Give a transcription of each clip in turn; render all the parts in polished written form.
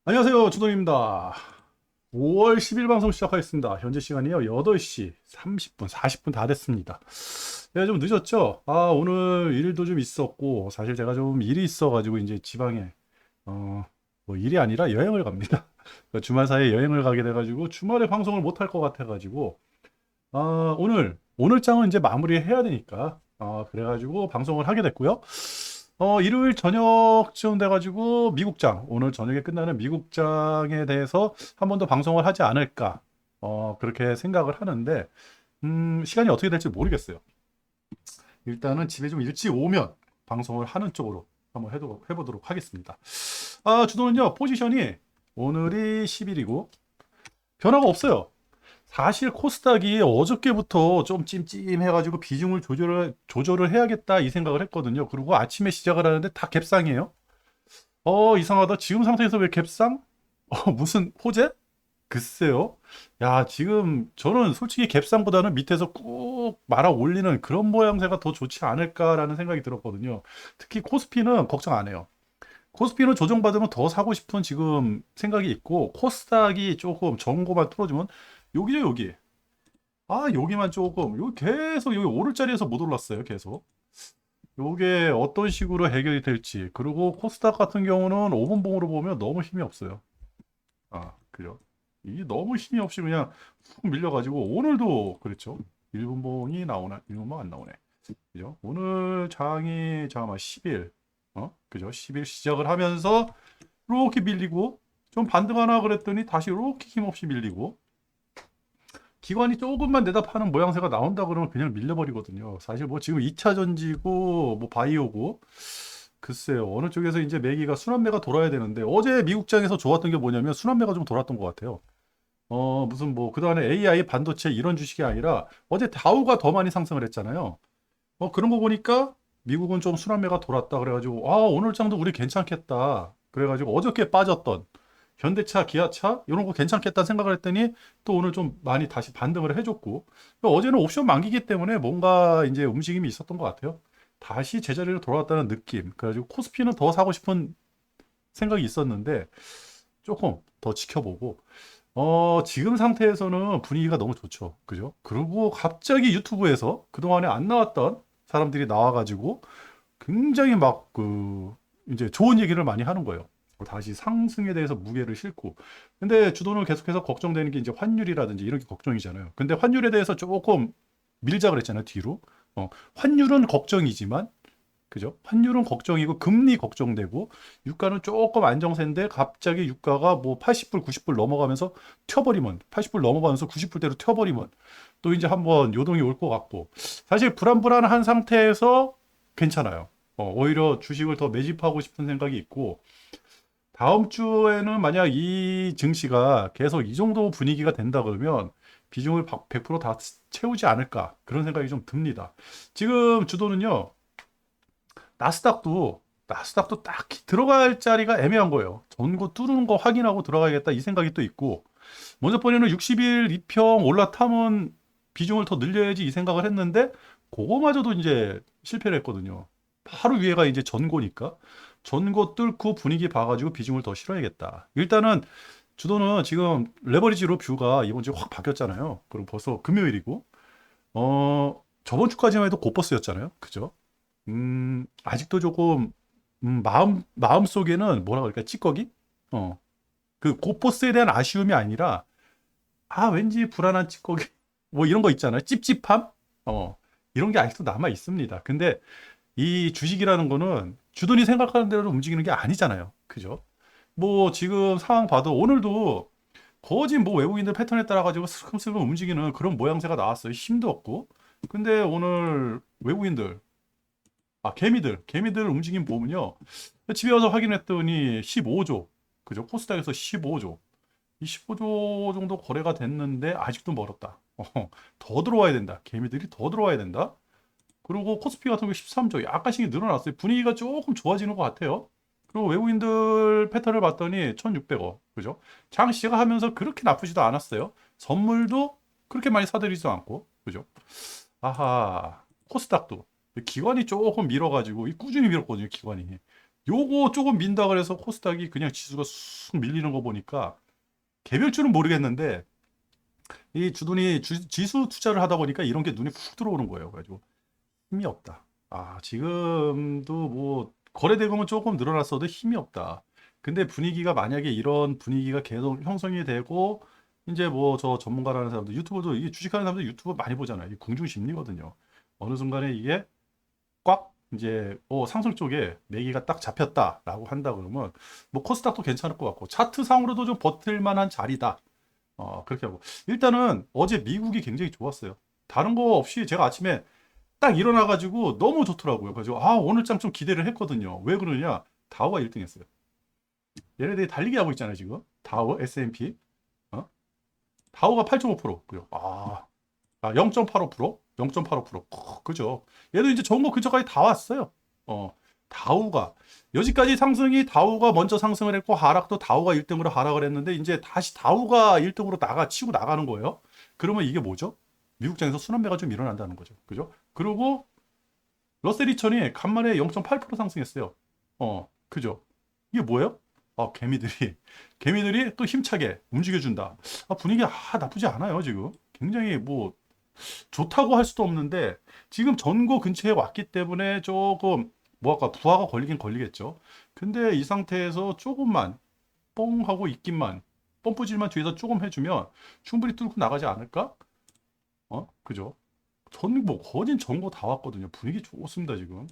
안녕하세요. 주동입니다. 5월 10일 방송 시작하겠습니다. 현재 시간이요. 8시 30분, 40분 다 됐습니다. 내가 좀 늦었죠? 오늘 일도 좀 있었고, 사실 제가 좀 일이 있어가지고, 이제 지방에, 어, 뭐 일이 아니라 여행을 갑니다. 그러니까 주말 사이에 여행을 가게 돼가지고, 주말에 방송을 못 할 것 같아가지고, 오늘 장은 이제 마무리해야 되니까, 그래가지고 방송을 하게 됐고요. 일요일 저녁쯤 돼가지고 미국장, 오늘 저녁에 끝나는 미국장에 대해서 한 번 더 방송을 하지 않을까, 그렇게 생각을 하는데, 시간이 어떻게 될지 모르겠어요. 일단은 집에 좀 일찍 오면 방송을 하는 쪽으로 한번 해보도록 하겠습니다. 주도는요, 포지션이 오늘이 10일이고, 변화가 없어요. 사실 코스닥이 어저께부터 좀 찜찜해가지고 비중을 조절을 해야겠다 이 생각을 했거든요. 그리고 아침에 시작을 하는데 다 갭상이에요. 이상하다. 지금 상태에서 왜 갭상? 무슨 호재? 글쎄요. 야, 지금 저는 솔직히 갭상보다는 밑에서 꾹 말아 올리는 그런 모양새가 더 좋지 않을까라는 생각이 들었거든요. 특히 코스피는 걱정 안 해요. 코스피는 조정받으면 더 사고 싶은 지금 생각이 있고, 코스닥이 조금 전고만 뚫어주면, 여기죠, 여기. 여기만 조금, 여기 계속 여기 오를 자리에서 못 올랐어요, 계속. 요게 어떤 식으로 해결이 될지. 그리고 코스닥 같은 경우는 5분봉으로 보면 너무 힘이 없어요. 그죠. 이게 너무 힘이 없이 그냥 훅 밀려가지고, 오늘도 그렇죠. 1분봉이 나오나? 1분봉 안 나오네. 그죠? 오늘 장이, 잠깐만, 10일. 그죠? 10일 시작을 하면서, 이렇게 밀리고, 좀 반등하나 그랬더니 다시 이렇게 힘없이 밀리고, 기관이 조금만 내다 파는 모양새가 나온다 그러면 그냥 밀려버리거든요. 사실 뭐 지금 2차 전지고 뭐 바이오고 글쎄요. 어느 쪽에서 이제 매기가 순환매가 돌아야 되는데 어제 미국장에서 좋았던 게 뭐냐면 순환매가 좀 돌았던 것 같아요. 무슨 뭐 그동안에 AI 반도체 이런 주식이 아니라 어제 다우가 더 많이 상승을 했잖아요. 그런 거 보니까 미국은 좀 순환매가 돌았다 그래가지고 오늘 장도 우리 괜찮겠다. 그래가지고 어저께 빠졌던 현대차, 기아차 이런 거 괜찮겠다 생각을 했더니 또 오늘 좀 많이 다시 반등을 해줬고 어제는 옵션 만기기 때문에 뭔가 이제 움직임이 있었던 것 같아요. 다시 제자리로 돌아왔다는 느낌. 그래가지고 코스피는 더 사고 싶은 생각이 있었는데 조금 더 지켜보고 지금 상태에서는 분위기가 너무 좋죠. 그죠? 그리고 갑자기 유튜브에서 그동안에 안 나왔던 사람들이 나와가지고 굉장히 막 이제 좋은 얘기를 많이 하는 거예요. 다시 상승에 대해서 무게를 싣고. 근데 주도는 계속해서 걱정되는 게 이제 환율이라든지 이런 게 걱정이잖아요. 근데 환율에 대해서 조금 밀자 그랬잖아요, 뒤로. 환율은 걱정이지만, 그죠? 환율은 걱정이고, 금리 걱정되고, 유가는 조금 안정세인데, 갑자기 유가가 뭐 80불, 90불 넘어가면서 튀어버리면, 80불 넘어가면서 90불대로 튀어버리면, 또 이제 한번 요동이 올 것 같고, 사실 불안불안한 상태에서 괜찮아요. 오히려 주식을 더 매집하고 싶은 생각이 있고, 다음 주에는 만약 이 증시가 계속 이 정도 분위기가 된다 그러면 비중을 100%다 채우지 않을까 그런 생각이 좀 듭니다. 지금 주도는요. 나스닥도 딱히 들어갈 자리가 애매한 거예요. 전고 뚫는 거 확인하고 들어가야겠다 이 생각이 또 있고 먼저 번에는 60일 이평 올라타면 비중을 더 늘려야지 이 생각을 했는데 그거마저도 이제 실패를 했거든요. 바로 위에가 이제 전고니까 전고 뚫고 분위기 봐가지고 비중을 더 실어야겠다. 일단은 주도는 지금 레버리지로 뷰가 이번 주에 확 바뀌었잖아요. 그리고 벌써 금요일이고 저번 주까지만 해도 고버스였잖아요. 그죠? 아직도 조금 마음속에는 뭐라 그럴까 찌꺼기? 그 고포스에 대한 아쉬움이 아니라 왠지 불안한 찌꺼기 뭐 이런 거 있잖아요. 찝찝함? 이런 게 아직도 남아 있습니다. 근데 이 주식이라는 거는 주돈이 생각하는 대로 움직이는 게 아니잖아요. 그죠? 뭐 지금 상황 봐도 오늘도 거진 뭐 외국인들 패턴에 따라 가지고 슬금슬금 움직이는 그런 모양새가 나왔어요. 힘도 없고. 근데 오늘 외국인들 개미들 움직임 보면요. 집에 와서 확인했더니 15조. 그죠? 코스닥에서 15조. 이 15조 정도 거래가 됐는데 아직도 멀었다. 더 들어와야 된다. 개미들이 더 들어와야 된다. 그리고 코스피 같은 경우 13조. 약간씩 늘어났어요. 분위기가 조금 좋아지는 것 같아요. 그리고 외국인들 패턴을 봤더니 1,600억. 그죠? 장 시작하면서 그렇게 나쁘지도 않았어요. 선물도 그렇게 많이 사들이지도 않고. 그죠? 아하. 코스닥도. 기관이 조금 밀어가지고, 꾸준히 밀었거든요, 기관이. 요거 조금 민다 그래서 코스닥이 그냥 지수가 쑥 밀리는 거 보니까 개별주는 모르겠는데 이 주돈이 지수 투자를 하다 보니까 이런 게 눈에 푹 들어오는 거예요. 그래가지고 힘이 없다. 아, 지금도 뭐 거래 대금은 조금 늘어났어도 힘이 없다. 근데 분위기가 만약에 이런 분위기가 계속 형성이 되고 이제 뭐 저 전문가라는 사람들 유튜브도 이게 주식하는 사람들 유튜브 많이 보잖아요. 이게 궁중 심리거든요. 어느 순간에 이게 꽉 이제 상승 쪽에 매기가 딱 잡혔다라고 한다 그러면 뭐 코스닥도 괜찮을 것 같고 차트상으로도 좀 버틸 만한 자리다. 그렇게 하고 일단은 어제 미국이 굉장히 좋았어요. 다른 거 없이 제가 아침에 딱 일어나가지고 너무 좋더라고요. 그래서 오늘 장 좀 기대를 했거든요. 왜 그러냐? 다우가 1등 했어요. 얘네들이 달리기 하고 있잖아요, 지금. 다우, S&P. 어? 다우가 8.5%고요. 0.85%? 0.85%. 그죠? 얘도 이제 좋은 거 근처까지 다 왔어요. 다우가. 여기까지 상승이 다우가 먼저 상승을 했고, 하락도 다우가 1등으로 하락을 했는데, 이제 다시 다우가 1등으로 치고 나가는 거예요. 그러면 이게 뭐죠? 미국장에서 순환매가 좀 일어난다는 거죠. 그죠? 그리고 러셀 2000이 간만에 0.8% 상승했어요. 그죠? 이게 뭐예요? 개미들이 또 힘차게 움직여준다. 분위기 나쁘지 않아요, 지금. 굉장히 뭐 좋다고 할 수도 없는데 지금 전고 근처에 왔기 때문에 조금 뭐랄까 부하가 걸리긴 걸리겠죠. 근데 이 상태에서 조금만 뻥 하고 있기만 펌프질만 뒤에서 조금 해주면 충분히 뚫고 나가지 않을까? 그죠? 뭐 거진 전고 다 왔거든요. 분위기 좋습니다 지금.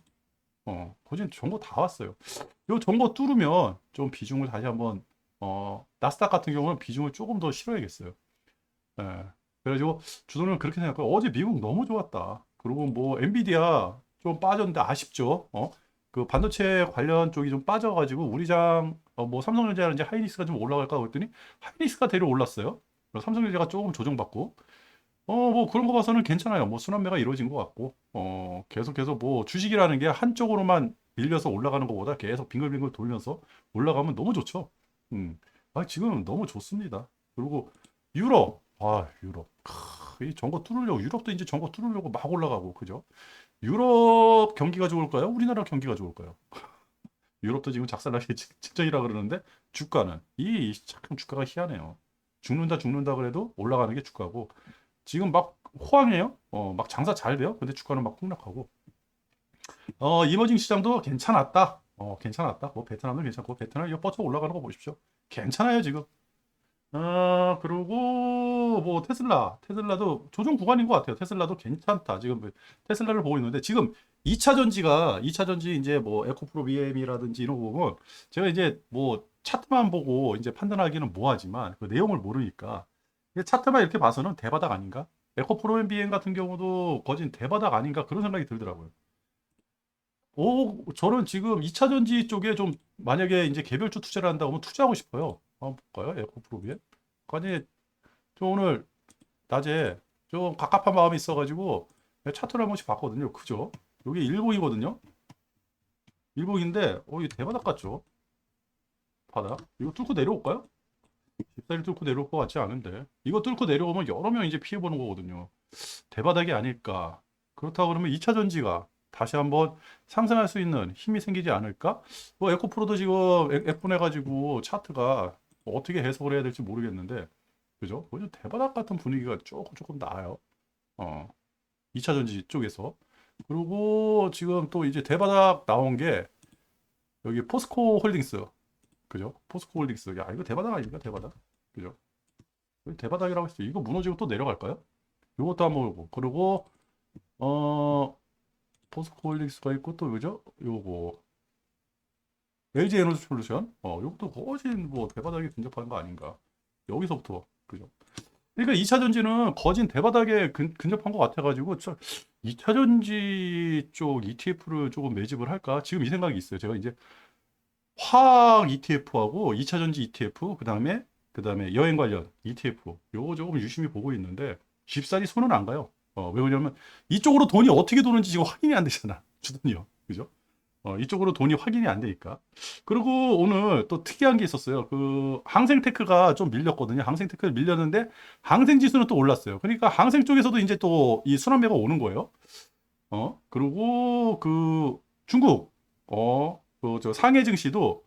거진 전고 다 왔어요. 요 전고 뚫으면 좀 비중을 다시 한번 나스닥 같은 경우는 비중을 조금 더 실어야겠어요. 예. 그래가지고 주도는 그렇게 생각해요. 어제 미국 너무 좋았다. 그리고 뭐 엔비디아 좀 빠졌는데 아쉽죠. 그 반도체 관련 쪽이 좀 빠져가지고 우리장 뭐 삼성전자는 이제 하이닉스가 좀 올라갈까 그랬더니 하이닉스가 대려 올랐어요. 그래서 삼성전자가 조금 조정받고 뭐 그런 거 봐서는 괜찮아요. 뭐 순환매가 이루어진 것 같고 계속해서 뭐 주식이라는 게 한쪽으로만 밀려서 올라가는 것보다 계속 빙글빙글 돌면서 올라가면 너무 좋죠. 음. 지금 너무 좋습니다. 그리고 유럽. 유럽. 이 전거 뚫으려고, 유럽도 이제 전거 뚫으려고 막 올라가고, 그죠? 유럽 경기가 좋을까요? 우리나라 경기가 좋을까요? 유럽도 지금 작살나기 직전이라 그러는데, 주가는, 참 주가가 희한해요. 죽는다 그래도 올라가는 게 주가고, 지금 막 호황이에요. 막 장사 잘 돼요. 근데 주가는 막 폭락하고, 이머징 시장도 괜찮았다. 괜찮았다. 뭐 베트남도 괜찮고, 베트남 이거 뻗쳐 올라가는 거 보십시오. 괜찮아요, 지금. 그리고 뭐 테슬라도 조정 구간인 것 같아요. 테슬라도 괜찮다. 지금 뭐 테슬라를 보고 있는데 지금 2차 전지 이제 뭐 에코프로 BM이라든지 이런 거 보면 제가 이제 뭐 차트만 보고 이제 판단하기는 뭐하지만 그 내용을 모르니까 차트만 이렇게 봐서는 대바닥 아닌가? 에코프로 BM 같은 경우도 거진 대바닥 아닌가 그런 생각이 들더라고요. 저는 지금 2차 전지 쪽에 좀 만약에 이제 개별주 투자를 한다고 하면 투자하고 싶어요. 한번 볼까요? 에코프로 BM? 아니, 저 오늘 낮에 좀 갑갑한 마음이 있어가지고 차트를 한 번씩 봤거든요. 그죠? 여기 일봉이거든요. 일봉인데, 이거 대바닥 같죠? 바닥. 이거 뚫고 내려올까요? 집다리 뚫고 내려올 것 같지 않은데. 이거 뚫고 내려오면 여러 명 이제 피해보는 거거든요. 대바닥이 아닐까. 그렇다고 그러면 2차 전지가 다시 한번 상승할 수 있는 힘이 생기지 않을까? 뭐 에코프로도 지금 F분해가지고 차트가 어떻게 해석을 해야 될지 모르겠는데, 그죠? 뭐좀 대바닥 같은 분위기가 조금 나아요. 어, 2차 전지 쪽에서. 그리고 지금 또 이제 대바닥 나온 게 여기 포스코 홀딩스. 그죠? 포스코 홀딩스. 야, 이거 대바닥 아닙니까? 대바닥. 그죠? 여기 대바닥이라고 했어요. 이거 무너지고 또 내려갈까요? 요것도 한번 보고. 그리고 어, 포스코 홀딩스가 있고 또 그죠? 요거 LG 에너지 솔루션. 요것도 거진 뭐 대바닥에 근접한 거 아닌가. 여기서부터. 그죠? 그러니까 2차 전지는 거진 대바닥에 근접한 것 같아가지고 2차 전지 쪽 ETF를 조금 매집을 할까? 지금 이 생각이 있어요. 제가 이제 화학 ETF하고 2차 전지 ETF 그다음에 여행 관련 ETF 요거 조금 유심히 보고 있는데 쉽사리 손은 안 가요. 왜 그러냐면 이쪽으로 돈이 어떻게 도는지 지금 확인이 안 되잖아. 주던요. 그죠? 이쪽으로 돈이 확인이 안 되니까. 그리고 오늘 또 특이한 게 있었어요. 그 항생테크가 좀 밀렸거든요. 항생테크 밀렸는데 항생지수는 또 올랐어요. 그러니까 항생 쪽에서도 이제 또 이 순환매가 오는 거예요. 그리고 그 중국 저 상해 증시도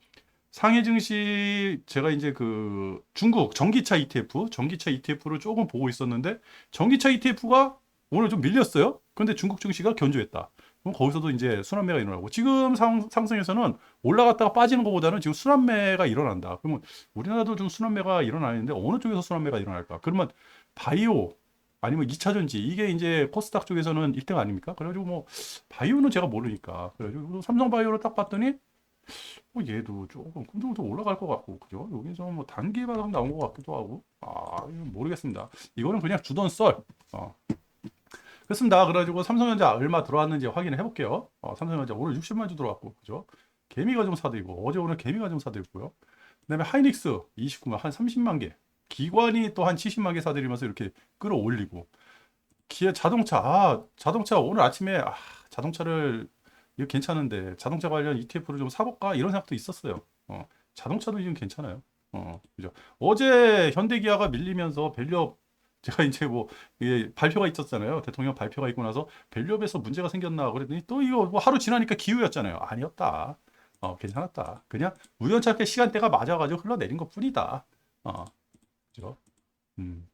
상해 증시 제가 이제 그 중국 전기차 ETF를 조금 보고 있었는데 전기차 ETF가 오늘 좀 밀렸어요. 그런데 중국 증시가 견조했다. 그럼 거기서도 이제 순환매가 일어나고 지금 상승에서는 올라갔다가 빠지는 것보다는 지금 순환매가 일어난다. 그러면 우리나라도 좀 순환매가 일어나는데 어느 쪽에서 순환매가 일어날까? 그러면 바이오 아니면 2차 전지 이게 이제 코스닥 쪽에서는 1등 아닙니까? 그래가지고 뭐 바이오는 제가 모르니까 그래가지고 삼성바이오를 딱 봤더니 얘도 조금 꿈정도 올라갈 것 같고 그죠? 여기서 뭐 단기 바닥 나온 것 같기도 하고 이건 모르겠습니다. 이거는 그냥 주던 썰. 그렇습니다. 그래가지고 삼성전자 얼마 들어왔는지 확인을 해볼게요. 삼성전자 오늘 60만 주 들어왔고 그죠? 개미가 좀 사들고 어제 오늘 개미가 좀 사들고요. 그다음에 하이닉스 29만 한 30만 개. 기관이 또 한 70만 개 사들이면서 이렇게 끌어올리고 기아 자동차 자동차 오늘 아침에 자동차를 이거 괜찮은데 자동차 관련 ETF를 좀 사볼까 이런 생각도 있었어요. 자동차도 지금 괜찮아요. 그죠? 어제 현대기아가 밀리면서 밸류업 제가 이제 뭐 이게 발표가 있었잖아요. 대통령 발표가 있고 나서 밸류업에서 문제가 생겼나 그랬더니 또 이거 뭐 하루 지나니까 기우였잖아요. 아니었다. 괜찮았다. 그냥 우연찮게 시간대가 맞아가지고 흘러내린 것뿐이다. 그죠? 음.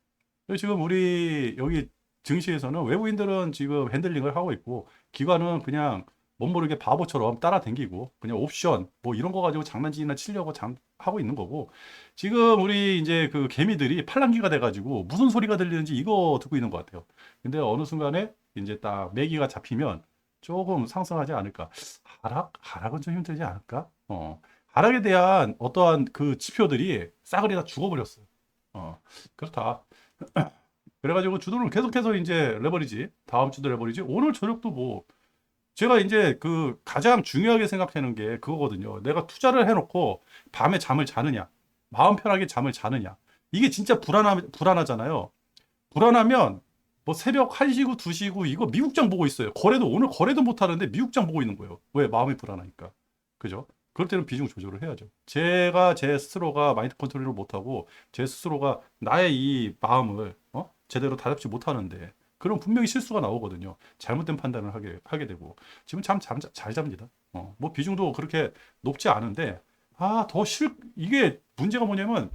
그리고 지금 우리 여기 증시에서는 외부인들은 지금 핸들링을 하고 있고 기관은 그냥 멋모르게 바보처럼 따라다니고 그냥 옵션 뭐 이런 거 가지고 장난질이나 치려고 하고 있는 거고 지금 우리 이제 그 개미들이 팔랑귀가 돼가지고 무슨 소리가 들리는지 이거 듣고 있는 것 같아요. 근데 어느 순간에 이제 딱 매기가 잡히면 조금 상승하지 않을까. 하락은 좀 힘들지 않을까? 하락에 대한 어떠한 그 지표들이 싸그리 다 죽어버렸어요. 그렇다. 그래가지고 주도를 계속해서 이제 레버리지 다음 주도 레버리지 오늘 저녁도 뭐 제가 이제 그 가장 중요하게 생각하는 게 그거거든요. 내가 투자를 해놓고 밤에 잠을 자느냐, 마음 편하게 잠을 자느냐. 이게 진짜 불안하잖아요. 불안하면 뭐 새벽 1시고 2시고 이거 미국장 보고 있어요. 오늘 거래도 못 하는데 미국장 보고 있는 거예요. 왜? 마음이 불안하니까. 그죠? 그럴 때는 비중 조절을 해야죠. 제가 제 스스로가 마인드 컨트롤을 못하고 제 스스로가 나의 이 마음을 제대로 다잡지 못하는데 그럼 분명히 실수가 나오거든요. 잘못된 판단을 하게 되고 지금 잘 잡니다. 뭐 비중도 그렇게 높지 않은데 이게 문제가 뭐냐면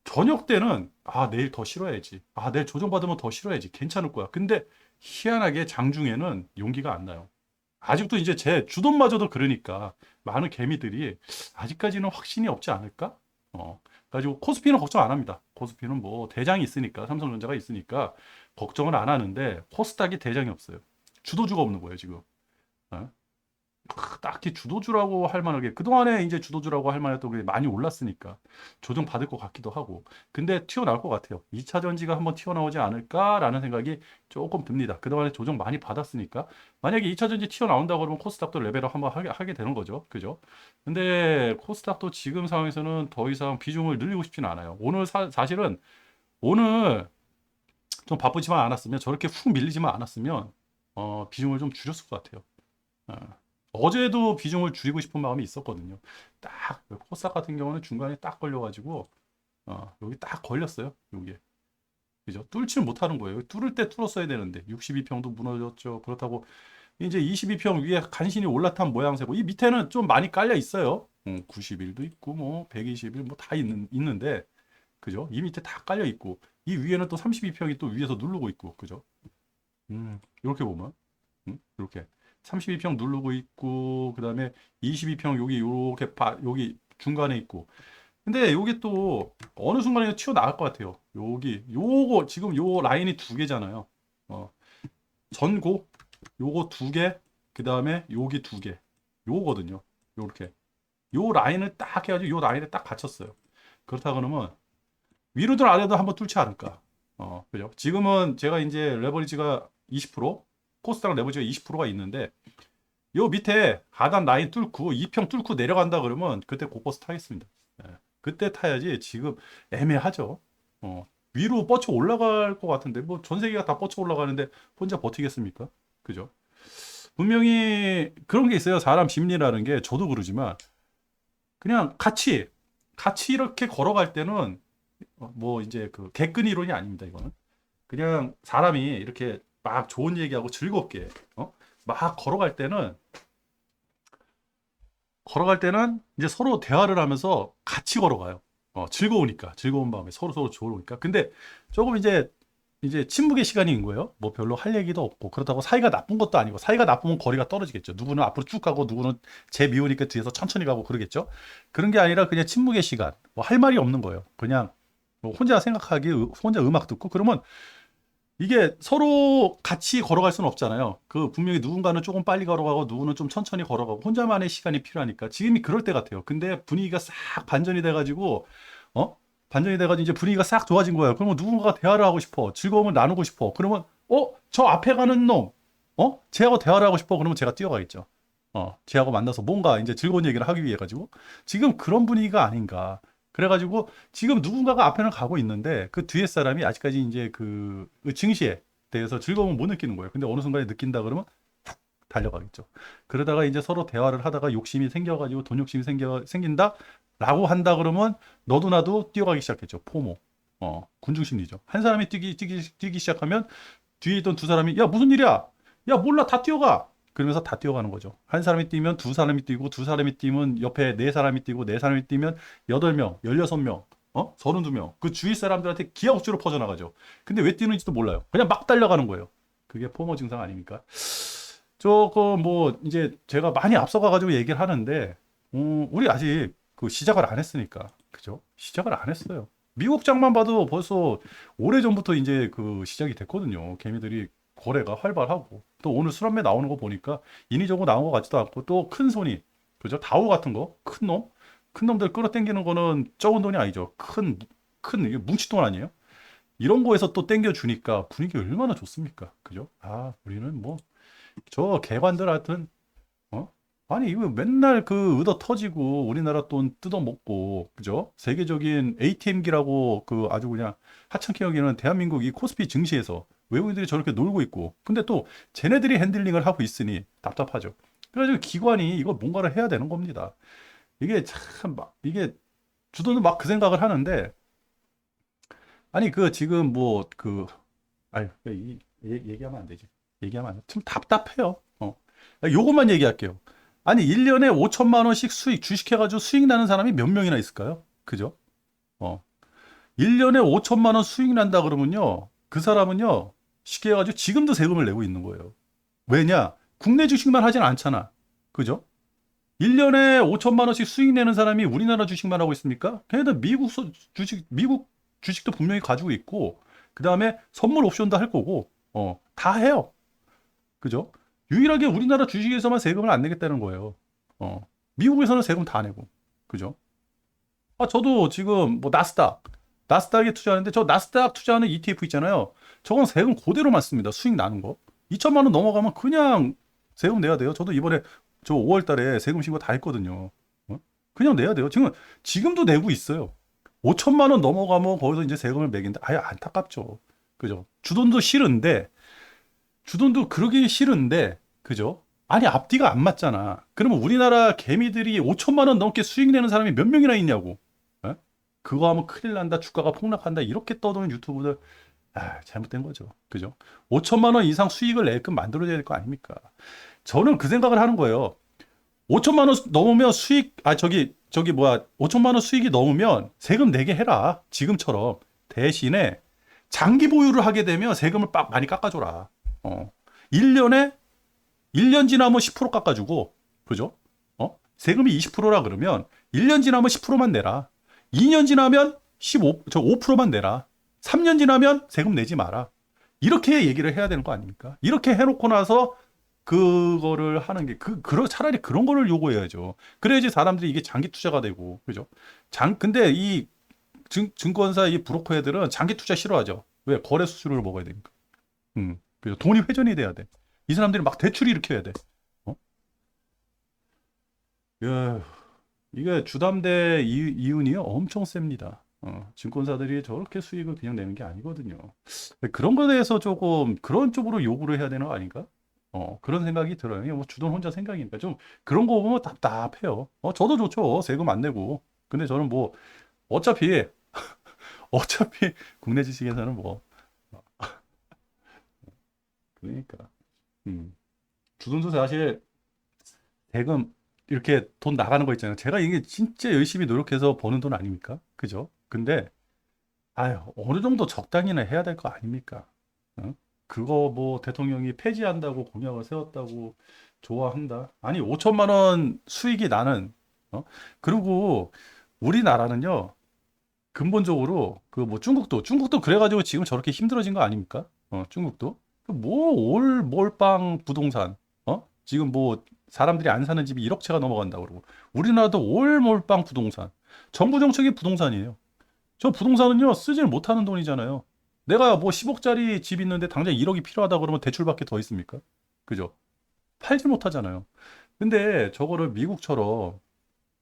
저녁 때는 내일 더 실어야지. 내일 조정받으면 더 실어야지. 괜찮을 거야. 근데 희한하게 장중에는 용기가 안 나요. 아직도 이제 제 주돈마저도 그러니까 많은 개미들이 아직까지는 확신이 없지 않을까? 가지고 코스피는 걱정 안 합니다. 코스피는 뭐 대장이 있으니까 삼성전자가 있으니까 걱정을 안 하는데 코스닥이 대장이 없어요. 주도주가 없는 거예요 지금. 어? 딱히 주도주라고 할 만하게 그동안에 이제 주도주라고 할 만했던 게 많이 올랐으니까 조정 받을 것 같기도 하고 근데 튀어나올 것 같아요. 2차 전지가 한번 튀어나오지 않을까라는 생각이 조금 듭니다. 그동안에 조정 많이 받았으니까 만약에 2차 전지 튀어나온다 그러면 코스닥도 레벨업 한번 하게 되는 거죠. 그죠? 근데 코스닥도 지금 상황에서는 더 이상 비중을 늘리고 싶지는 않아요. 오늘 사실은 오늘 좀 바쁘지만 않았으면 저렇게 훅 밀리지만 않았으면 비중을 좀 줄였을 것 같아요. 어제도 비중을 줄이고 싶은 마음이 있었거든요. 딱 코스닥 같은 경우는 중간에 딱 걸려가지고 여기 딱 걸렸어요. 여기에 그죠? 뚫지를 못하는 거예요. 뚫을 때 뚫었어야 되는데 62평도 무너졌죠. 그렇다고 이제 22평 위에 간신히 올라탄 모양새고 이 밑에는 좀 많이 깔려 있어요. 90일도 있고 뭐 120일 뭐 다 있는데 그죠? 이 밑에 다 깔려 있고 이 위에는 또 32평이 또 위에서 누르고 있고 그죠? 이렇게 보면 이렇게 32평 누르고 있고 그다음에 22평 여기 요렇게 여기 중간에 있고 근데 여기 또 어느 순간에 튀어나갈 것 같아요. 요거 지금 요 라인이 두 개잖아요. 전고 요거 두 개, 그다음에 여기 두 개. 요거거든요. 요렇게. 요 라인을 딱 해가지고 요 라인에 딱 갇혔어요. 그렇다 그러면 위로든 아래도 한번 뚫지 않을까. 그죠? 지금은 제가 이제 레버리지가 20%, 코스닥 레버리지가 20%가 있는데 요 밑에 하단 라인 뚫고 2평 뚫고 내려간다 그러면 그때 고버스 타겠습니다. 그때 타야지 지금 애매하죠. 위로 뻗쳐 올라갈 것 같은데 뭐 전 세계가 다 뻗쳐 올라가는데 혼자 버티겠습니까? 그죠? 분명히 그런 게 있어요. 사람 심리라는 게 저도 그러지만 그냥 같이 이렇게 걸어갈 때는 뭐 이제 그 객근 이론이 아닙니다. 이거는 그냥 사람이 이렇게 막 좋은 얘기하고 즐겁게 막 걸어갈 때는 걸어갈 때는 이제 서로 대화를 하면서 같이 걸어가요. 즐거우니까. 즐거운 마음에 서로 좋으니까. 근데 조금 이제 침묵의 시간인 거예요. 뭐 별로 할 얘기도 없고. 그렇다고 사이가 나쁜 것도 아니고. 사이가 나쁘면 거리가 떨어지겠죠. 누구는 앞으로 쭉 가고, 누구는 제 미우니까 뒤에서 천천히 가고 그러겠죠. 그런 게 아니라 그냥 침묵의 시간. 뭐 할 말이 없는 거예요. 그냥 뭐 혼자 생각하기, 혼자 음악 듣고. 그러면 이게 서로 같이 걸어갈 수는 없잖아요. 그 분명히 누군가는 조금 빨리 걸어가고 누구는 좀 천천히 걸어가고 혼자만의 시간이 필요하니까 지금이 그럴 때 같아요. 근데 분위기가 싹 반전이 돼가지고 어? 반전이 돼가지고 이제 분위기가 싹 좋아진 거예요. 그러면 누군가가 대화를 하고 싶어. 즐거움을 나누고 싶어. 그러면 저 앞에 가는 놈, 쟤하고 대화를 하고 싶어. 그러면 제가 뛰어가겠죠. 쟤하고 만나서 뭔가 이제 즐거운 얘기를 하기 위해 가지고 지금 그런 분위기가 아닌가. 그래가지고 지금 누군가가 앞에는 가고 있는데 그 뒤에 사람이 아직까지 이제 그 증시에 대해서 즐거움을 못 느끼는 거예요. 근데 어느 순간에 느낀다 그러면 툭 달려가겠죠. 그러다가 이제 서로 대화를 하다가 욕심이 생겨가지고 돈 욕심이 생긴다라고 한다 그러면 너도 나도 뛰어가기 시작했죠. 포모. 군중심리죠. 한 사람이 뛰기 시작하면 뒤에 있던 두 사람이 야 무슨 일이야? 야 몰라 다 뛰어가. 그러면서 다 뛰어가는 거죠. 한 사람이 뛰면 두 사람이 뛰고 두 사람이 뛰면 옆에 네 사람이 뛰고 네 사람이 뛰면 8명, 16명, 32명. 그 주위 사람들한테 기하급수로 퍼져나가죠. 근데 왜 뛰는지도 몰라요. 그냥 막 달려가는 거예요. 그게 포모 증상 아닙니까? 조금 뭐 이제 제가 많이 앞서가가지고 얘기를 하는데 우리 아직 그 시작을 안 했으니까 그죠? 시작을 안 했어요. 미국 장만 봐도 벌써 오래전부터 이제 그 시작이 됐거든요. 개미들이 거래가 활발하고 또 오늘 술한매 나오는 거 보니까 인위적으로 나온 것 같지도 않고 또 큰 손이 그죠? 다오 같은 거 큰 놈? 큰 놈들 끌어당기는 거는 적은 돈이 아니죠. 큰 이게 뭉치돈 아니에요? 이런 거에서 또 땡겨 주니까 분위기 얼마나 좋습니까? 그죠? 우리는 뭐 저 개관들 하여튼 어? 아니 이거 맨날 그 의도 터지고 우리나라 돈 뜯어먹고 그죠? 세계적인 ATM기라고 그 아주 그냥 하찮게 여기는 대한민국 이 코스피 증시에서 외국인들이 저렇게 놀고 있고 근데 또 쟤네들이 핸들링을 하고 있으니 답답하죠. 그래가지고 기관이 이거 뭔가를 해야 되는 겁니다. 이게 참 막 이게 주도는 막 그 생각을 하는데 아니 그 지금 뭐그 아유 얘기하면 안 되지. 얘기하면 안 돼. 좀 답답해요. 요것만 얘기할게요. 아니 1년에 5천만 원씩 수익 주식해가지고 수익 나는 사람이 몇 명이나 있을까요? 그죠? 어. 1년에 5천만 원 수익 난다 그러면요. 그 사람은요. 쉽게 해가지고 지금도 세금을 내고 있는 거예요. 왜냐? 국내 주식만 하진 않잖아. 그죠? 1년에 5천만 원씩 수익 내는 사람이 우리나라 주식만 하고 있습니까? 걔네들 미국 주식도 분명히 가지고 있고, 그 다음에 선물 옵션도 할 거고, 다 해요. 그죠? 유일하게 우리나라 주식에서만 세금을 안 내겠다는 거예요. 미국에서는 세금 다 내고. 그죠? 저도 지금 뭐 나스닥에 투자하는데 저 나스닥 투자하는 ETF 있잖아요. 저건 세금 그대로 맞습니다. 수익 나는 거. 2천만 원 넘어가면 그냥 세금 내야 돼요. 저도 이번에 저 5월 달에 세금 신고 다 했거든요. 그냥 내야 돼요. 지금도 내고 있어요. 5천만 원 넘어가면 거기서 이제 세금을 매긴다. 아예 안타깝죠. 그죠? 주돈도 그러기 싫은데, 그죠? 아니, 앞뒤가 안 맞잖아. 그러면 우리나라 개미들이 5천만 원 넘게 수익 내는 사람이 몇 명이나 있냐고. 어? 그거 하면 큰일 난다, 주가가 폭락한다, 이렇게 떠도는 유튜브들, 잘못된 거죠. 그죠? 5천만 원 이상 수익을 내게끔 만들어줘야 될 거 아닙니까? 저는 그 생각을 하는 거예요. 5천만 원 넘으면 저기 뭐야, 5천만 원 수익이 넘으면 세금 내게 해라. 지금처럼. 대신에 장기 보유를 하게 되면 세금을 많이 깎아줘라. 1년에 1년 지나면 10% 깎아주고, 그죠? 세금이 20%라 그러면 1년 지나면 10%만 내라. 2년 지나면 5%만 내라. 3년 지나면 세금 내지 마라. 이렇게 얘기를 해야 되는 거 아닙니까? 이렇게 해놓고 나서 그거를 하는 게, 차라리 그런 거를 요구해야죠. 그래야지 사람들이 이게 장기 투자가 되고, 그죠? 근데 이 증권사 이 브로커 애들은 장기 투자 싫어하죠. 왜? 거래 수수료를 먹어야 되니까. 그죠? 돈이 회전이 돼야 돼. 이 사람들이 막 대출 일으켜야 돼. 어? 야, 이게 주담대 이윤이 엄청 셉니다. 증권사들이 저렇게 수익을 그냥 내는 게 아니거든요. 그런 거에 대해서 조금 그런 쪽으로 요구를 해야 되는 거 아닌가? 그런 생각이 들어요. 뭐 주돈 혼자 생각이니까 좀 그런 거 보면 답답해요. 저도 좋죠. 세금 안 내고. 근데 저는 뭐 어차피 어차피 국내 주식에서는 뭐 그러니까 주돈도 사실 세금 이렇게 돈 나가는 거 있잖아요. 제가 이게 진짜 열심히 노력해서 버는 돈 아닙니까? 그죠? 근데 아유, 어느 정도 적당히나 해야 될 거 아닙니까? 어? 그거 뭐 대통령이 폐지한다고 공약을 세웠다고 좋아한다. 아니, 5천만 원 수익이 나는, 그리고 우리나라는요, 근본적으로 그 뭐 중국도 그래가지고 지금 저렇게 힘들어진 거 아닙니까? 중국도. 그뭐 몰빵 부동산, 지금 뭐 사람들이 안 사는 집이 1억 채가 넘어간다 그러고 우리나라도 올 몰빵 부동산. 정부 정책이 부동산이에요. 저 부동산은요, 쓰지를 못하는 돈이잖아요. 내가 뭐 10억짜리 집 있는데 당장 1억이 필요하다 그러면 대출받기 더 있습니까? 그죠? 팔지 못하잖아요. 근데 저거를 미국처럼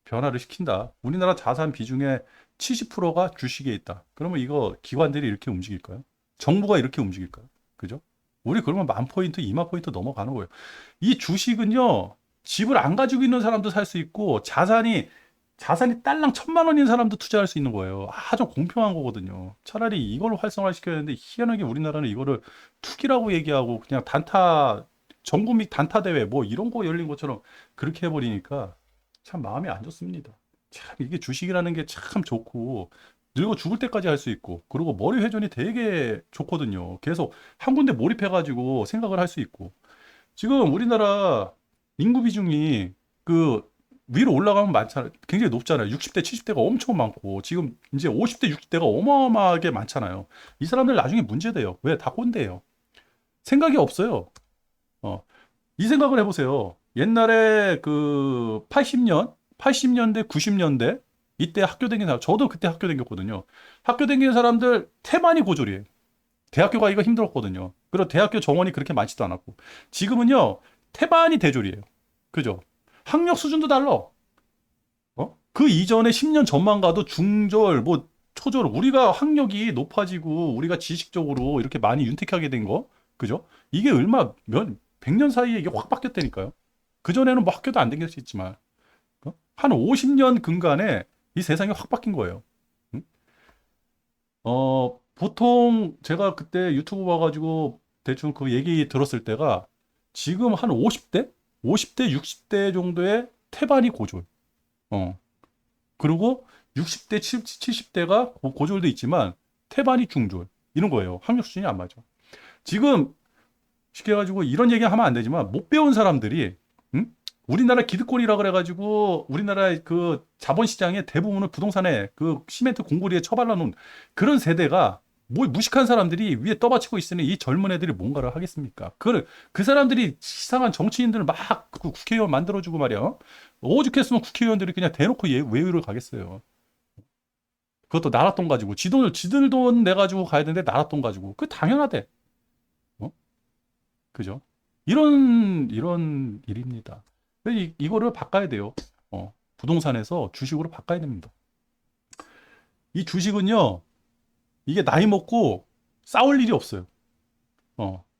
변화를 시킨다. 우리나라 자산 비중의 70%가 주식에 있다. 그러면 이거 기관들이 이렇게 움직일까요? 정부가 이렇게 움직일까요? 그죠? 우리 그러면 10,000포인트, 20,000포인트 넘어가는 거예요. 이 주식은요, 집을 안 가지고 있는 사람도 살 수 있고, 자산이 딸랑 1,000만 원인 사람도 투자할 수 있는 거예요. 아주 공평한 거거든요. 차라리 이걸 활성화시켜야 되는데, 희한하게 우리나라는 이거를 투기라고 얘기하고, 그냥 전국민 단타 대회, 뭐 이런 거 열린 것처럼 그렇게 해버리니까, 참 마음이 안 좋습니다. 참 이게 주식이라는 게 참 좋고 늙어 죽을 때까지 할 수 있고 그리고 머리 회전이 되게 좋거든요. 계속 한 군데 몰입해가지고 생각을 할 수 있고 지금 우리나라 인구 비중이 그 위로 올라가면 많잖아요. 굉장히 높잖아요. 60대, 70대가 엄청 많고 지금 이제 50대, 60대가 어마어마하게 많잖아요. 이 사람들 나중에 문제돼요. 왜? 다 꼰대예요. 생각이 없어요. 어. 이 생각을 해보세요. 옛날에 그 80년대, 90년대 이때 학교 다닌 사람, 저도 그때 학교 다녔거든요. 학교 다니는 사람들 태반이 고졸이에요. 대학교 가기가 힘들었거든요. 그리고 대학교 정원이 그렇게 많지도 않았고. 지금은요, 태반이 대졸이에요. 그죠? 학력 수준도 달라. 그 이전에 10년 전만 가도 중졸, 뭐 초졸, 우리가 학력이 높아지고 우리가 지식적으로 이렇게 많이 윤택하게 된 거, 그죠? 이게 100년 사이에 이게 확 바뀌었다니까요. 그전에는 뭐 학교도 안 다녔겠지만, 한 50년 근간에 이 세상이 확 바뀐 거예요. 응? 보통 제가 그때 유튜브 봐가지고 대충 그 얘기 들었을 때가 지금 한 50대? 50대, 60대 정도의 태반이 고졸. 어. 그리고 60대, 70대가 고졸도 있지만 태반이 중졸. 이런 거예요. 학력 수준이 안 맞아. 지금 쉽게 해가지고 이런 얘기 하면 안 되지만 못 배운 사람들이 응? 우리나라 기득권이라 그래가지고 우리나라의 그 자본시장의 대부분을 부동산에 그 시멘트 공구리에 처발라 놓은 그런 세대가 뭐 무식한 사람들이 위에 떠받치고 있으니 이 젊은 애들이 뭔가를 하겠습니까? 그 사람들이 이상한 정치인들을 막 그 국회의원 만들어주고 말이야. 오죽했으면 국회의원들이 그냥 대놓고 외유를 가겠어요. 그것도 나라 돈 가지고 지들 돈 내가지고 가야 되는데 나라 돈 가지고 그 당연하대. 어? 그죠? 이런 일입니다. 이거를 바꿔야 돼요. 부동산에서 주식으로 바꿔야 됩니다. 이 주식은요, 이게 나이 먹고 싸울 일이 없어요.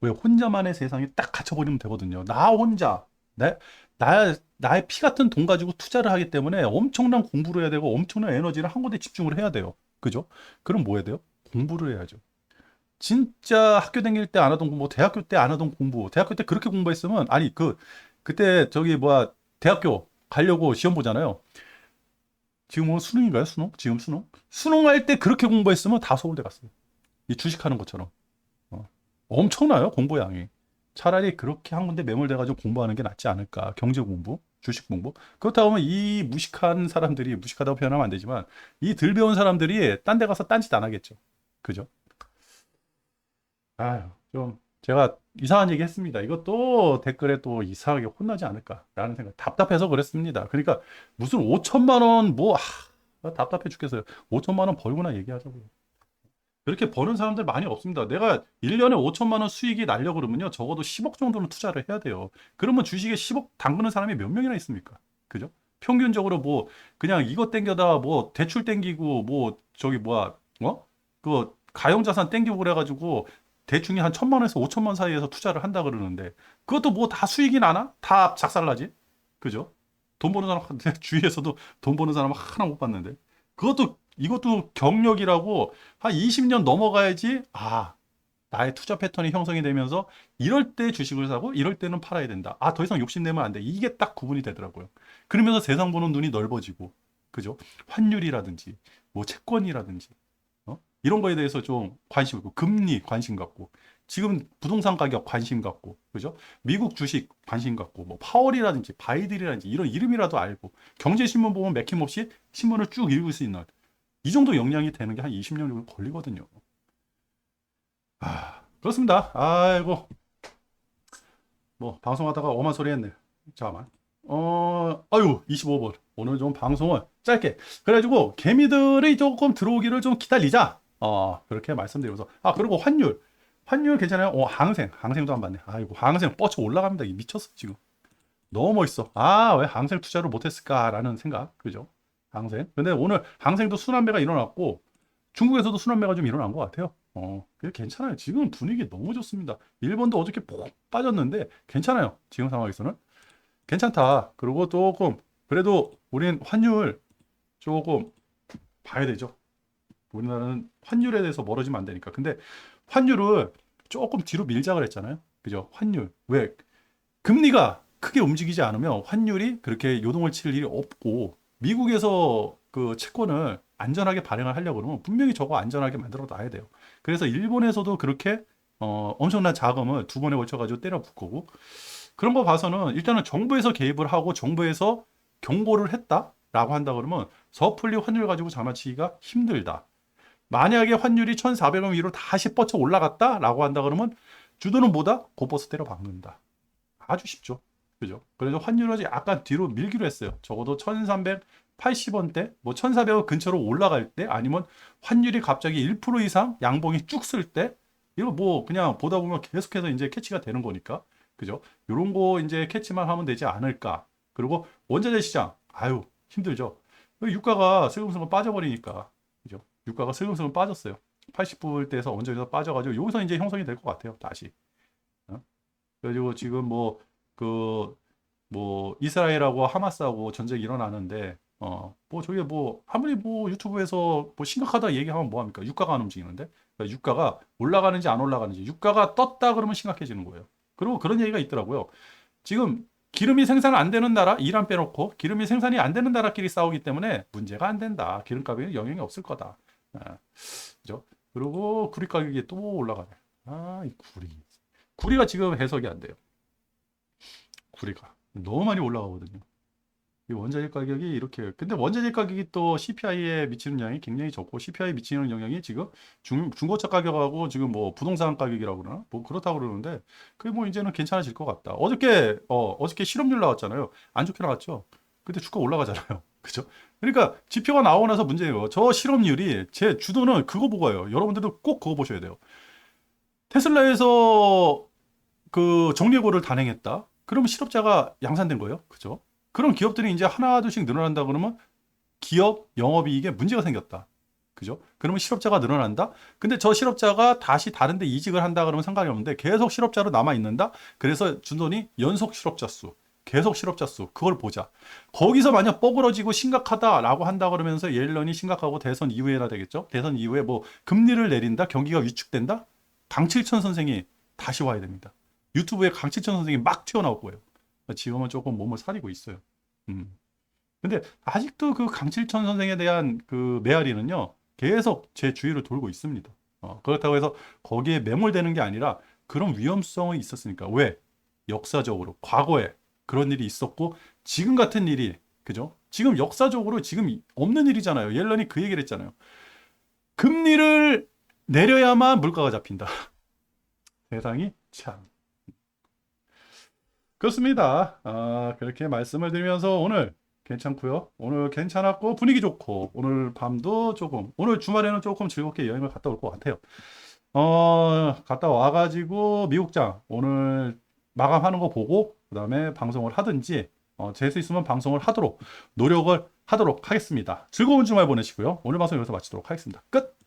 왜 혼자만의 세상에 딱 갇혀버리면 되거든요. 나 혼자, 나의 피 같은 돈 가지고 투자를 하기 때문에 엄청난 공부를 해야 되고 엄청난 에너지를 한 군데 집중을 해야 돼요. 그죠? 그럼 뭐 해야 돼요? 공부를 해야죠. 진짜 학교 다닐 때 안 하던 공부, 대학교 때 안 하던 공부, 대학교 때 그렇게 공부했으면, 아니, 그때 저기 뭐야, 대학교 가려고 시험 보잖아요. 지금 뭐 수능인가요? 수능? 지금 수능? 수능할 때 그렇게 공부했으면 다 서울대 갔어요. 이 주식하는 것처럼. 엄청나요, 공부 양이. 차라리 그렇게 한 군데 매몰돼가지고 공부하는 게 낫지 않을까. 경제 공부, 주식 공부. 그렇다고 하면 이 무식한 사람들이, 무식하다고 표현하면 안 되지만, 이 덜 배운 사람들이 딴 데 가서 딴짓 안 하겠죠. 그죠? 아유, 좀 제가 이상한 얘기 했습니다. 이것도 댓글에 또 이상하게 혼나지 않을까라는 생각. 답답해서 그랬습니다. 그러니까 무슨 5천만 원 뭐 답답해 죽겠어요. 5천만 원 벌구나 얘기하자고요. 그렇게 버는 사람들 많이 없습니다. 내가 1년에 5천만 원 수익이 날려 그러면요. 적어도 10억 정도는 투자를 해야 돼요. 그러면 주식에 10억 담그는 사람이 몇 명이나 있습니까? 그죠? 평균적으로 뭐 그냥 이것 땡겨다 뭐 대출 땡기고 뭐 저기 뭐야 그 가용자산 땡기고 그래가지고 대충이 한 1,000만 원에서 5천만 원 사이에서 투자를 한다 그러는데 그것도 뭐 다 수익이 나나? 다 작살나지? 그죠? 돈 버는 사람 내 주위에서도 돈 버는 사람 하나 못 봤는데 이것도 경력이라고 한 20년 넘어가야지 나의 투자 패턴이 형성이 되면서 이럴 때 주식을 사고 이럴 때는 팔아야 된다. 더 이상 욕심내면 안 돼. 이게 딱 구분이 되더라고요. 그러면서 세상 보는 눈이 넓어지고, 그죠? 환율이라든지, 뭐 채권이라든지, 이런 거에 대해서 좀 관심 있고, 금리 관심 갖고, 지금 부동산 가격 관심 갖고, 그죠? 미국 주식 관심 갖고, 뭐 파월이라든지 바이든이라든지 이런 이름이라도 알고, 경제신문 보면 맥힘없이 신문을 쭉 읽을 수 있는 이 정도 역량이 되는 게 한 20년 정도 걸리거든요. 그렇습니다. 아이고, 뭐 방송하다가 엄한 소리 했네. 잠깐만. 아유, 25분. 오늘 좀 방송을 짧게. 그래가지고 개미들이 조금 들어오기를 좀 기다리자. 그렇게 말씀드리면서. 그리고 환율. 환율 괜찮아요? 항생도 안 받네. 아이고, 항생 뻗쳐 올라갑니다. 이 미쳤어, 지금. 너무 멋있어. 왜 항생 투자를 못했을까라는 생각. 그죠? 항생. 근데 오늘 항생도 순환매가 일어났고, 중국에서도 순환매가 좀 일어난 것 같아요. 그게 괜찮아요. 지금 분위기 너무 좋습니다. 일본도 어저께 폭 빠졌는데, 괜찮아요. 지금 상황에서는. 괜찮다. 그리고 조금, 그래도 우린 환율 조금 봐야 되죠. 우리나라는 환율에 대해서 멀어지면 안 되니까. 근데 환율을 조금 뒤로 밀자 그랬잖아요. 그죠? 환율. 왜? 금리가 크게 움직이지 않으면 환율이 그렇게 요동을 칠 일이 없고, 미국에서 그 채권을 안전하게 발행을 하려고 그러면 분명히 저거 안전하게 만들어 놔야 돼요. 그래서 일본에서도 그렇게 엄청난 자금을 두 번에 걸쳐가지고 때려 붓고, 그런 거 봐서는 일단은 정부에서 개입을 하고 정부에서 경고를 했다라고 한다 그러면 섣불리 환율 가지고 장난치기가 힘들다. 만약에 환율이 1,400원 위로 다시 뻗쳐 올라갔다라고 한다 그러면 주도는 뭐다? 곧버스 때려 박는다. 아주 쉽죠. 그죠? 그래서 환율을 약간 뒤로 밀기로 했어요. 적어도 1,380원대, 뭐 1,400원 근처로 올라갈 때, 아니면 환율이 갑자기 1% 이상 양봉이 쭉 쓸 때, 이거 뭐 그냥 보다 보면 계속해서 이제 캐치가 되는 거니까. 그죠? 요런 거 이제 캐치만 하면 되지 않을까. 그리고 원자재 시장, 힘들죠. 유가가 슬금슬금 빠져버리니까. 그죠? 유가가 슬금슬금 빠졌어요. 80불대에서 언저리에서 빠져가지고 여기서 이제 형성이 될 것 같아요. 다시. 그래가지고 지금 이스라엘하고 하마스하고 전쟁이 일어나는데, 저게 아무리 유튜브에서 심각하다 얘기하면 뭐합니까? 유가가 안 움직이는데? 그러니까 유가가 올라가는지 안 올라가는지, 유가가 떴다 그러면 심각해지는 거예요. 그리고 그런 얘기가 있더라고요. 지금 기름이 생산 안 되는 나라, 이란 빼놓고 기름이 생산이 안 되는 나라끼리 싸우기 때문에 문제가 안 된다. 기름값에 영향이 없을 거다. 그죠? 그리고 구리 가격이 또 올라가네. 이 구리. 구리가 지금 해석이 안 돼요. 구리가 너무 많이 올라가거든요. 이 원자재 가격이 이렇게. 근데 원자재 가격이 또 CPI에 미치는 영향이 굉장히 적고, CPI에 미치는 영향이 지금 중고차 가격하고 지금 뭐 부동산 가격이라고 그러나? 뭐 그렇다고 그러는데, 그게 뭐 이제는 괜찮아질 것 같다. 어저께 실업률 나왔잖아요. 안 좋게 나왔죠. 근데 주가 올라가잖아요. 그죠? 그러니까 지표가 나오고 나서 문제예요. 저 실업률이, 제 주도는 그거 보고요. 여러분들도 꼭 그거 보셔야 돼요. 테슬라에서 그 정리해고를 단행했다. 그러면 실업자가 양산된 거예요. 그죠? 그런 기업들이 이제 하나둘씩 늘어난다 그러면 기업 영업이익에 문제가 생겼다. 그죠? 그러면 실업자가 늘어난다? 근데 저 실업자가 다시 다른 데 이직을 한다 그러면 상관이 없는데 계속 실업자로 남아있는다? 그래서 준돈이 연속 실업자 수, 계속 실업자 수, 그걸 보자. 거기서 만약 뻐그러지고 심각하다라고 한다 그러면서 옐런이 심각하고 대선 이후에나 되겠죠? 대선 이후에 뭐 금리를 내린다? 경기가 위축된다? 강칠천 선생이 다시 와야 됩니다. 유튜브에 강칠천 선생이 막 튀어나올 거예요. 지금은 조금 몸을 사리고 있어요. 근데 아직도 그 강칠천 선생에 대한 그 메아리는요, 계속 제 주위를 돌고 있습니다. 그렇다고 해서 거기에 매몰되는 게 아니라 그런 위험성이 있었으니까. 왜? 역사적으로 과거에 그런 일이 있었고, 지금 같은 일이, 그죠? 지금 역사적으로 지금 없는 일이잖아요. 옐런이 그 얘기를 했잖아요. 금리를 내려야만 물가가 잡힌다. 세상이 참. 그렇습니다. 그렇게 말씀을 드리면서 오늘 괜찮고요. 오늘 괜찮았고 분위기 좋고, 오늘 밤도 조금, 오늘 주말에는 조금 즐겁게 여행을 갔다 올 것 같아요. 갔다 와가지고 미국장 오늘 마감하는 거 보고 그 다음에 방송을 하든지, 될 수 있으면 방송을 하도록 노력을 하도록 하겠습니다. 즐거운 주말 보내시고요. 오늘 방송 여기서 마치도록 하겠습니다. 끝!